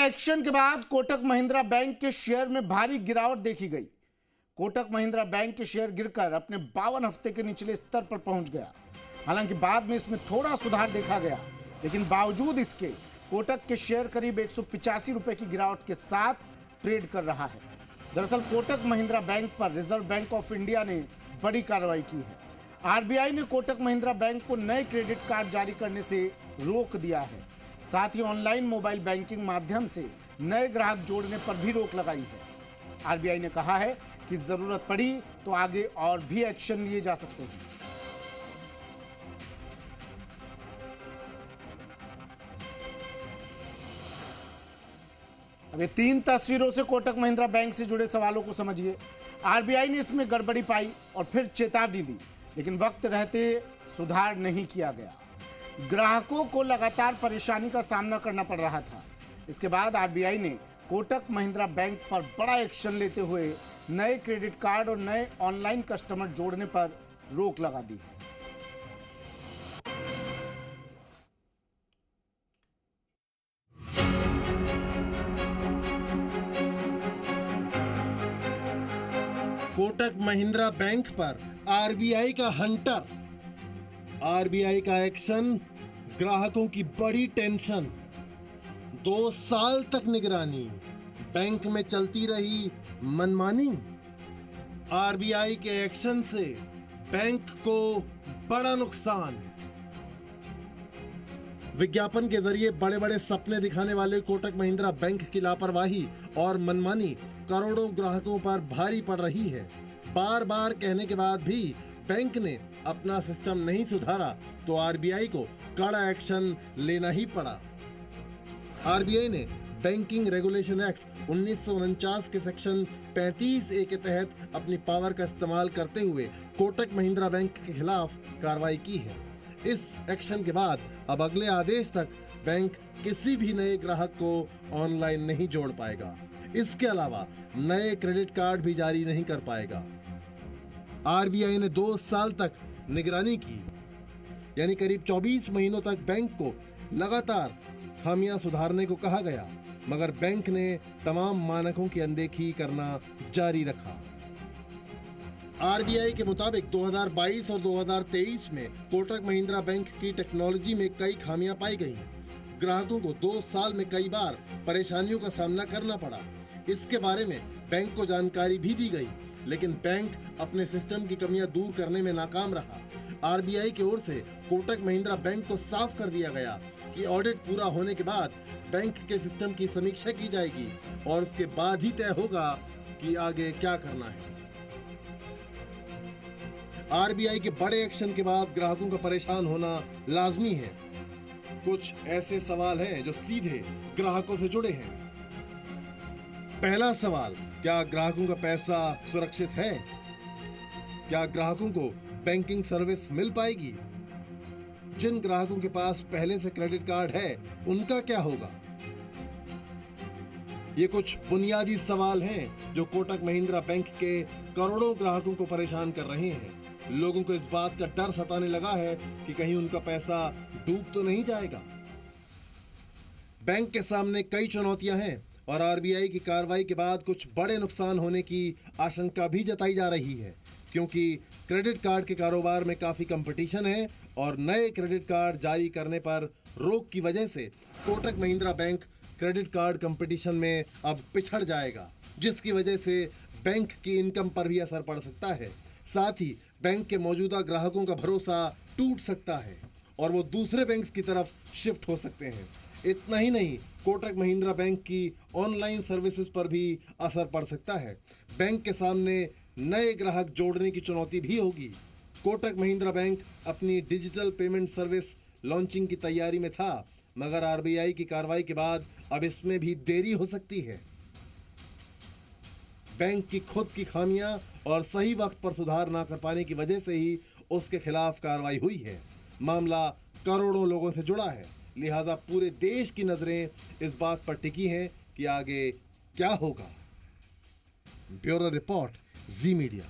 Action के बाद Kotak Mahindra bank के शेयर में भारी गिरावट देखी गई। कोटक महिंद्रा बैंक के शेयर गिरकर अपने 52 हफ्ते के निचले स्तर पर पहुंच गया। हालांकि बाद में इसमें थोड़ा सुधार देखा गया, लेकिन बावजूद इसके कोटक के शेयर करीब 185 रुपए की गिरावट के साथ ट्रेड कर रहा है। दरअसल कोटक महिंद्रा बैंक पर रिजर्व बैंक ऑफ इंडिया ने बड़ी कार्रवाई की है। आरबीआई ने कोटक महिंद्रा बैंक को नए क्रेडिट कार्ड जारी करने से रोक दिया है। साथ ही ऑनलाइन मोबाइल बैंकिंग माध्यम से नए ग्राहक जोड़ने पर भी रोक लगाई है। आरबीआई ने कहा है कि जरूरत पड़ी तो आगे और भी एक्शन लिए जा सकते हैं। अब ये 3 तस्वीरों से कोटक महिंद्रा बैंक से जुड़े सवालों को समझिए। आरबीआई ने इसमें गड़बड़ी पाई और फिर चेतावनी दी, लेकिन वक्त रहते सुधार नहीं किया गया। ग्राहकों को लगातार परेशानी का सामना करना पड़ रहा था। इसके बाद आरबीआई ने कोटक महिंद्रा बैंक पर बड़ा एक्शन लेते हुए नए क्रेडिट कार्ड और नए ऑनलाइन कस्टमर जोड़ने पर रोक लगा दी है। कोटक महिंद्रा बैंक पर आरबीआई का हंटर, आरबीआई का एक्शन, ग्राहकों की बड़ी टेंशन। 2 साल तक निगरानी, बैंक में चलती रही मनमानी। आरबीआई के एक्शन से बैंक को बड़ा नुकसान। विज्ञापन के जरिए बड़े बड़े सपने दिखाने वाले कोटक महिंद्रा बैंक की लापरवाही और मनमानी करोड़ों ग्राहकों पर भारी पड़ रही है। बार बार कहने के बाद भी बैंक ने अपना सिस्टम नहीं सुधारा तो आरबीआई को कड़ा एक्शन लेना ही पड़ा। आरबीआई ने बैंकिंग रेगुलेशन एक्ट 1949 के सेक्शन 35A के तहत अपनी पावर का इस्तेमाल करते हुए कोटक महिंद्रा बैंक के खिलाफ कार्रवाई की है। इस एक्शन के बाद अब अगले आदेश तक बैंक किसी भी नए ग्राहक को ऑनलाइन नहीं जोड़ पाएगा। इसके अलावा नए क्रेडिट कार्ड भी जारी नहीं कर पाएगा। आरबीआई ने 2 साल तक निगरानी की, यानी करीब 24 महीनों तक बैंक को लगातार खामियां सुधारने को कहा गया, मगर बैंक ने तमाम मानकों की अनदेखी करना जारी रखा। आरबीआई के मुताबिक 2022 और 2023 में कोटक महिंद्रा बैंक की टेक्नोलॉजी में कई खामियां पाई गई। ग्राहकों को 2 साल में कई बार परेशानियों का सामना करना पड़ा। इसके बारे में बैंक को जानकारी भी दी गई, लेकिन बैंक अपने सिस्टम की कमियां दूर करने में नाकाम रहा। आरबीआई की ओर से कोटक महिंद्रा बैंक को साफ कर दिया गया कि ऑडिट पूरा होने के बाद बैंक के सिस्टम की समीक्षा की जाएगी और उसके बाद ही तय होगा कि आगे क्या करना है। आरबीआई के बड़े एक्शन के बाद ग्राहकों का परेशान होना लाजमी है। कुछ ऐसे सवाल हैं जो सीधे ग्राहकों से जुड़े हैं। पहला सवाल, क्या ग्राहकों का पैसा सुरक्षित है? क्या ग्राहकों को बैंकिंग सर्विस मिल पाएगी? जिन ग्राहकों के पास पहले से क्रेडिट कार्ड है, उनका क्या होगा? ये कुछ बुनियादी सवाल हैं जो कोटक महिंद्रा बैंक के करोड़ों ग्राहकों को परेशान कर रहे हैं। लोगों को इस बात का डर सताने लगा है कि कहीं उनका पैसा डूब तो नहीं जाएगा। बैंक के सामने कई चुनौतियां हैं और आरबीआई की कार्रवाई के बाद कुछ बड़े नुकसान होने की आशंका भी जताई जा रही है, क्योंकि क्रेडिट कार्ड के कारोबार में काफी कंपटीशन है और नए क्रेडिट कार्ड जारी करने पर रोक की वजह से Kotak Mahindra bank credit card competition में अब पिछड़ जाएगा, जिसकी वजह से बैंक की इनकम पर भी असर पड़ सकता है। साथ ही बैंक के मौजूदा ग्राहकों का भरोसा टूट सकता है और वो दूसरे बैंक की तरफ शिफ्ट हो सकते हैं। इतना ही नहीं, कोटक महिंद्रा बैंक की ऑनलाइन सर्विसेज पर भी असर पड़ सकता है। बैंक के सामने नए ग्राहक जोड़ने की चुनौती भी होगी। कोटक महिंद्रा बैंक अपनी डिजिटल पेमेंट सर्विस लॉन्चिंग की तैयारी में था, मगर आरबीआई की कार्रवाई के बाद अब इसमें भी देरी हो सकती है। बैंक की खुद की खामियां और सही वक्त पर सुधार ना कर पाने की वजह से ही उसके खिलाफ कार्रवाई हुई है। मामला करोड़ों लोगों से जुड़ा है, लिहाजा पूरे देश की नजरें इस बात पर टिकी हैं कि आगे क्या होगा। ब्यूरो रिपोर्ट, जी मीडिया।